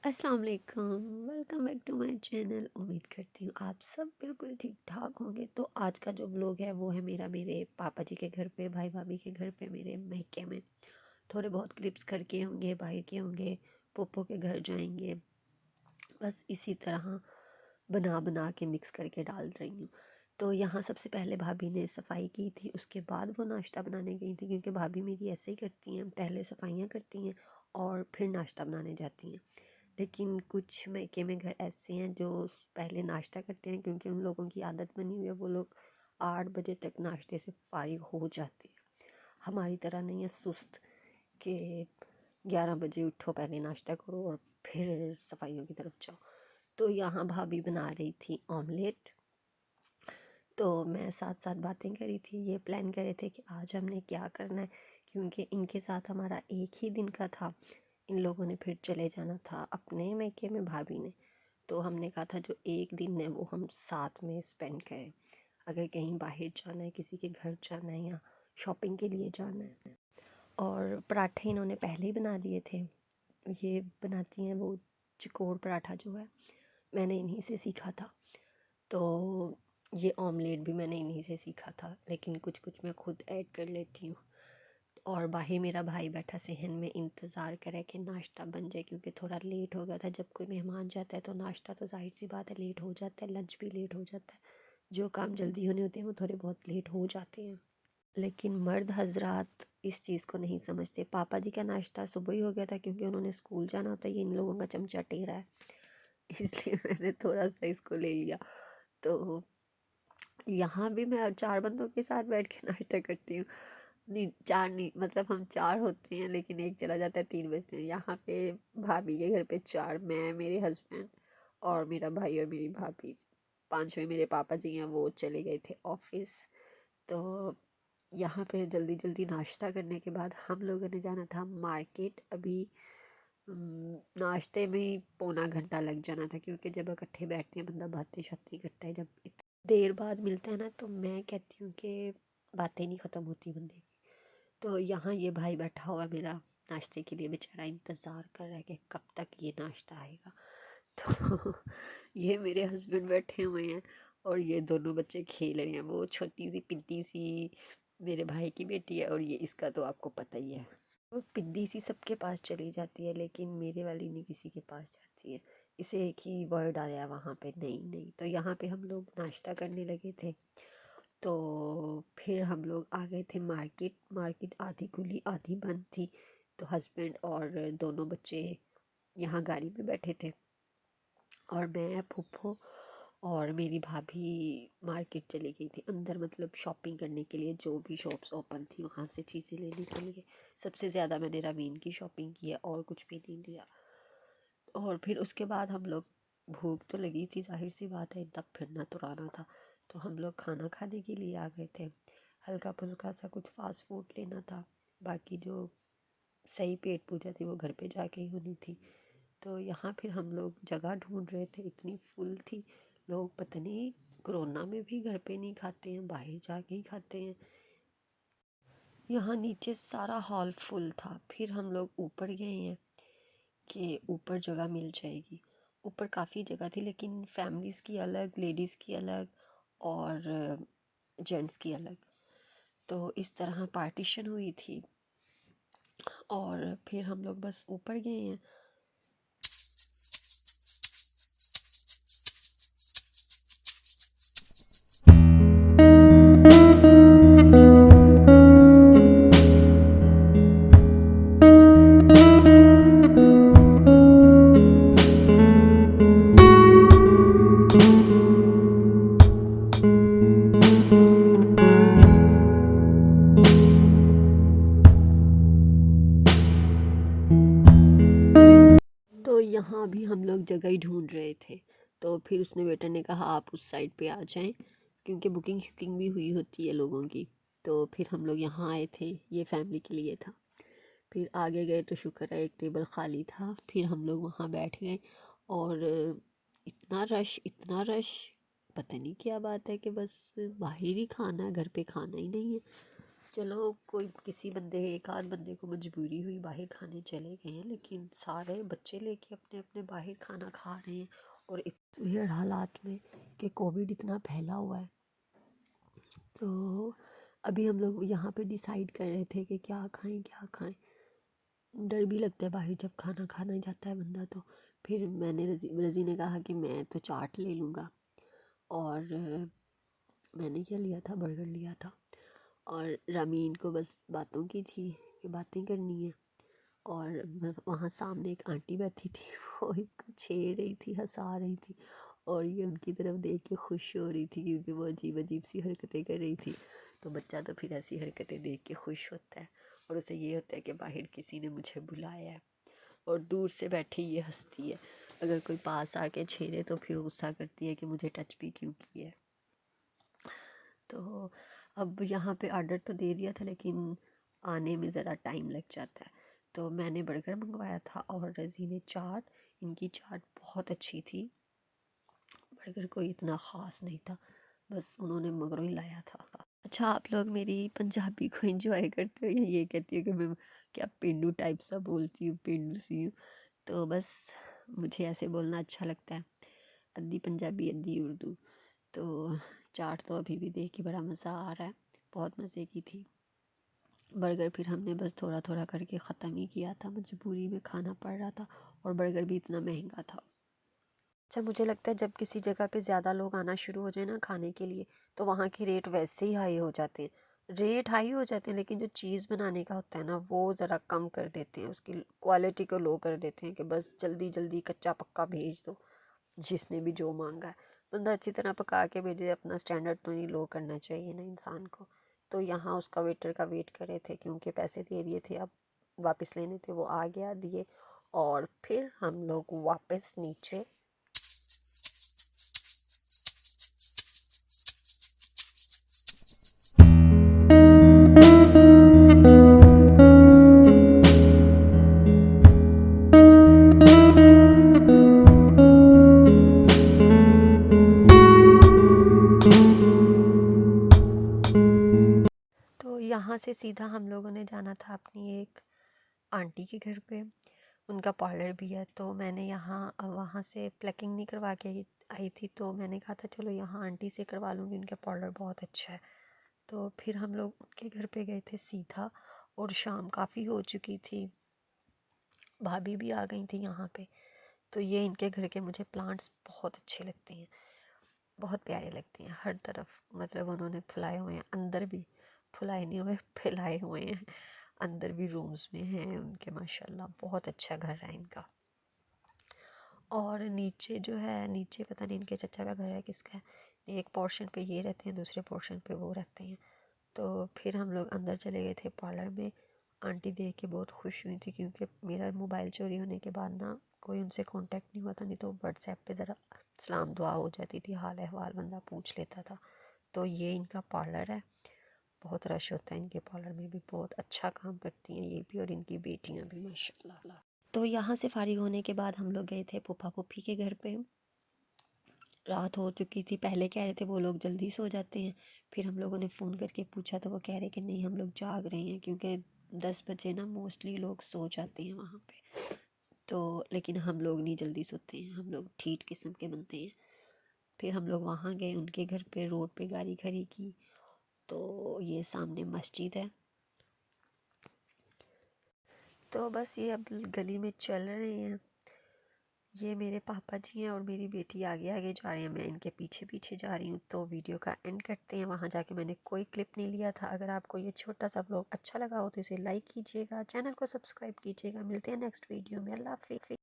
अस्सलाम वालेकुम। Welcome back to my channel. उम्मीद करती हूँ आप सब बिल्कुल ठीक ठाक होंगे। तो आज का जो व्लॉग है वो है मेरे पापा जी के घर पे, भाई भाभी के घर पे, मेरे मैके में। थोड़े बहुत क्लिप्स करके होंगे, बाहर के होंगे, पोपो के घर जाएंगे। बस इसी तरह बना बना के मिक्स करके डाल रही हूँ। तो यहाँ सबसे पहले भाभी ने सफाई की थी, उसके बाद वो नाश्ता बनाने गई थी, क्योंकि भाभी मेरी ऐसे ही करती हैं, पहले सफाइयाँ करती हैं और फिर नाश्ता बनाने जाती हैं। लेकिन कुछ मायके में घर ऐसे हैं जो पहले नाश्ता करते हैं, क्योंकि उन लोगों की आदत बनी हुई है, वो लोग 8 बजे तक नाश्ते से फारिग हो जाते हैं। हमारी तरह नहीं है सुस्त कि 11 बजे उठो, पहले नाश्ता करो और फिर सफाइयों की तरफ जाओ। तो यहाँ भाभी बना रही थी ऑमलेट, तो मैं साथ साथ बातें करी थी। ये प्लान करे थे कि आज हमने क्या करना है, क्योंकि इनके साथ हमारा एक ही दिन का था। इन लोगों ने फिर चले जाना था अपने मैके में, भाभी ने। तो हमने कहा था जो एक दिन है वो हम साथ में स्पेंड करें। अगर कहीं बाहर जाना है, किसी के घर जाना है या शॉपिंग के लिए जाना है। और पराठे इन्होंने पहले ही बना दिए थे। ये बनाती हैं वो चिकोड़ पराठा जो है, मैंने इन्हीं से सीखा था। तो ये ऑमलेट भी मैंने इन्हीं से सीखा था, लेकिन कुछ कुछ मैं खुद ऐड कर लेती हूँ। और बाहर मेरा भाई बैठा सहन में इंतज़ार करे कि नाश्ता बन जाए, क्योंकि थोड़ा लेट हो गया था। जब कोई मेहमान जाता है तो नाश्ता तो जाहिर सी बात है लेट हो जाता है, लंच भी लेट हो जाता है। जो काम जल्दी होने होते हैं वो थोड़े बहुत लेट हो जाते हैं। लेकिन मर्द हजरात इस चीज़ को नहीं समझते। पापा जी का नाश्ता सुबह ही हो गया था, क्योंकि उन्होंने स्कूल जाना होता है। ये इन लोगों का चमचा टेढ़ा है, इसलिए मैंने थोड़ा सा इसको ले लिया। तो यहाँ भी मैं 4 बंदों के साथ बैठ के नाश्ता करती हूँ। नहीं, चार नहीं, मतलब हम 4 होते हैं, लेकिन एक चला जाता है, 3 बजते हैं। यहाँ पे भाभी के घर पे 4, मैं, मेरे हस्बैंड और मेरा भाई और मेरी भाभी। 5वें मेरे पापा जी हैं, वो चले गए थे ऑफिस। तो यहाँ पे जल्दी जल्दी नाश्ता करने के बाद हम लोगों ने जाना था मार्केट। अभी नाश्ते में ही पौना घंटा लग जाना था, क्योंकि जब इकट्ठे बैठते हैं बंदा बातें शातें करता है। जब देर बाद मिलता है ना, तो मैं कहती हूँ कि बातें नहीं ख़त्म होती बंदे की। तो यहाँ ये भाई बैठा हुआ है मेरा, नाश्ते के लिए बेचारा इंतज़ार कर रहा है कि कब तक ये नाश्ता आएगा। तो ये मेरे हस्बैंड बैठे हुए हैं और ये दोनों बच्चे खेल रहे हैं। वो छोटी सी पिद्दी सी मेरे भाई की बेटी है, और ये इसका तो आपको पता ही है। वो पिद्दी सी सबके पास चली जाती है, लेकिन मेरे वाली नहीं किसी के पास जाती है। इसे एक ही वर्ड आया वहाँ पे, नहीं नहीं। तो यहाँ पे हम लोग नाश्ता करने लगे थे। तो फिर हम लोग आ गए थे मार्केट। मार्केट आधी खुली आधी बंद थी। तो हस्बैंड और दोनों बच्चे यहाँ गाड़ी में बैठे थे, और मैं, फूफो और मेरी भाभी मार्केट चली गई थी अंदर, मतलब शॉपिंग करने के लिए। जो भी शॉप्स ओपन थी वहाँ से चीज़ें लेने के लिए। सबसे ज़्यादा मैंने रवीन की शॉपिंग की है, और कुछ भी नहीं लिया। और फिर उसके बाद हम लोग, भूख तो लगी थी, जाहिर सी बात है, इतना फिरना तुराना था। तो हम लोग खाना खाने के लिए आ गए थे। हल्का फुल्का सा कुछ फास्ट फूड लेना था। बाकी जो सही पेट पूजा थी वो घर पे जाके ही होनी थी। तो यहाँ फिर हम लोग जगह ढूंढ रहे थे, इतनी फुल थी। लोग पता नहीं कोरोना में भी घर पे नहीं खाते हैं, बाहर जाके ही खाते हैं। यहाँ नीचे सारा हॉल फुल था। फिर हम लोग ऊपर गए हैं कि ऊपर जगह मिल जाएगी। ऊपर काफ़ी जगह थी, लेकिन फैमिलीज़ की अलग, लेडीज़ की अलग और जेंट्स की अलग। तो इस तरह पार्टीशन हुई थी। और फिर हम लोग बस ऊपर गए हैं। तो यहाँ भी हम लोग जगह ही ढूंढ रहे थे। तो फिर उसने वेटर ने कहा आप उस साइड पे आ जाएं, क्योंकि बुकिंग शुकिंग भी हुई होती है लोगों की। तो फिर हम लोग यहाँ आए थे, ये फैमिली के लिए था। फिर आगे गए तो शुक्र है एक टेबल खाली था। फिर हम लोग वहाँ बैठ गए। और इतना रश, इतना रश, पता नहीं क्या बात है कि बस बाहर ही खाना है, घर पे खाना ही नहीं है। चलो कोई किसी बंदे एक आध बंदे को मजबूरी हुई बाहर खाने चले गए हैं, लेकिन सारे बच्चे लेके अपने अपने बाहर खाना खा रहे हैं। और इस वियर्ड हालात में कि कोविड इतना फैला हुआ है, तो अभी हम लोग यहाँ पे डिसाइड कर रहे थे कि क्या खाएं क्या खाएं। डर भी लगता है बाहर जब खाना खाना जाता है बंदा। तो फिर मैंने रज़ी ने कहा कि मैं तो चाट ले लूँगा, और मैंने क्या लिया था, बर्गर लिया था। और रामीन को बस बातों की थी कि बातें करनी है। और वहाँ सामने एक आंटी बैठी थी, वो इसको छेड़ रही थी, हंसा रही थी, और ये उनकी तरफ देख के खुश हो रही थी क्योंकि वो अजीब अजीब सी हरकतें कर रही थी। तो बच्चा तो फिर ऐसी हरकतें देख के खुश होता है, और उसे ये होता है कि बाहर किसी ने मुझे बुलाया है। और दूर से बैठी ये हंसती है, अगर कोई पास आके छेड़े तो फिर गुस्सा करती है कि मुझे टच भी क्यों किया है। तो अब यहाँ पे ऑर्डर तो दे दिया था, लेकिन आने में ज़रा टाइम लग जाता है। तो मैंने बर्गर मंगवाया था और रज़ी ने चाट। इनकी चाट बहुत अच्छी थी, बर्गर कोई इतना ख़ास नहीं था, बस उन्होंने मगरों ही लाया था। अच्छा, आप लोग मेरी पंजाबी को एंजॉय करते हो या ये कहती हो कि मैं क्या पेंडू टाइप सा बोलती हूँ, पेंडू सी हूँ? तो बस मुझे ऐसे बोलना अच्छा लगता है, अद्धी पंजाबी अद्धी उर्दू। तो चाट तो अभी भी देख के बड़ा मज़ा आ रहा है, बहुत मज़े की थी। बर्गर फिर हमने बस थोड़ा थोड़ा करके ख़त्म ही किया था, मजबूरी में खाना पड़ रहा था, और बर्गर भी इतना महंगा था। अच्छा, मुझे लगता है जब किसी जगह पे ज़्यादा लोग आना शुरू हो जाए ना खाने के लिए, तो वहाँ के रेट वैसे ही हाई हो जाते हैं। रेट हाई हो जाते हैं, लेकिन जो चीज़ बनाने का होता है ना, वो ज़रा कम कर देते हैं, उसकी क्वालिटी को लो कर देते हैं कि बस जल्दी जल्दी कच्चा पक्का भेज दो, जिसने भी जो मांगा है। बंदा अच्छी तरह पका के भेजे, अपना स्टैंडर्ड तो नहीं लो करना चाहिए ना इंसान को। तो यहाँ उसका वेटर का वेट कर रहे थे क्योंकि पैसे दे दिए थे, अब वापस लेने थे, वो आ गया, दिए, और फिर हम लोग वापस नीचे। तो यहाँ से सीधा हम लोगों ने जाना था अपनी एक आंटी के घर पे, उनका पार्लर भी है। तो मैंने यहाँ वहाँ से प्लकिंग नहीं करवा के आई थी, तो मैंने कहा था चलो यहाँ आंटी से करवा लूँगी, उनका पार्लर बहुत अच्छा है। तो फिर हम लोग उनके घर पे गए थे सीधा, और शाम काफ़ी हो चुकी थी, भाभी भी आ गई थी यहाँ पे। तो ये इनके घर के मुझे प्लांट्स बहुत अच्छे लगते हैं, बहुत प्यारे लगते हैं हर तरफ। मतलब उन्होंने फुलाए हुए हैं, अंदर भी फुलाए नहीं हुए, फैलाए हुए हैं, अंदर भी रूम्स में हैं उनके, माशाल्लाह बहुत अच्छा घर है इनका। और नीचे जो है, नीचे पता नहीं इनके चचा का घर है किसका है, एक पोर्शन पे ये रहते हैं, दूसरे पोर्शन पे वो रहते हैं। तो फिर हम लोग अंदर चले गए थे पार्लर में। आंटी देख के बहुत खुश हुई थी क्योंकि मेरा मोबाइल चोरी होने के बाद ना कोई उनसे कांटेक्ट नहीं हुआ था, नहीं तो व्हाट्सएप पे ज़रा सलाम दुआ हो जाती थी, हाल अहवाल बंदा पूछ लेता था। तो ये इनका पार्लर है, बहुत रश होता है इनके पार्लर में भी, बहुत अच्छा काम करती हैं ये भी और इनकी बेटियां भी माशाल्लाह। तो यहाँ से फारिग होने के बाद हम लोग गए थे फूफा फूफी के घर पे। रात हो चुकी थी, पहले कह रहे थे वो लोग जल्दी सो जाते हैं, फिर हम लोगों ने फ़ोन करके पूछा तो वो कह रहे कि नहीं हम लोग जाग रहे हैं, क्योंकि 10 बजे ना मोस्टली लोग सो जाते हैं वहाँ पे। तो लेकिन हम लोग नहीं जल्दी सोते हैं, हम लोग ठीक किस्म के बनते हैं। फिर हम लोग वहाँ गए उनके घर पे, रोड पे गाड़ी खड़ी की, तो ये सामने मस्जिद है। तो बस ये अब गली में चल रहे हैं, ये मेरे पापा जी हैं और मेरी बेटी आगे आगे जा रही है, मैं इनके पीछे पीछे जा रही हूँ। तो वीडियो का एंड करते हैं, वहाँ जाके मैंने कोई क्लिप नहीं लिया था। अगर आपको ये छोटा सा व्लॉग अच्छा लगा हो तो इसे लाइक कीजिएगा, चैनल को सब्सक्राइब कीजिएगा। मिलते हैं नेक्स्ट वीडियो में, अल्लाह हाफिज़।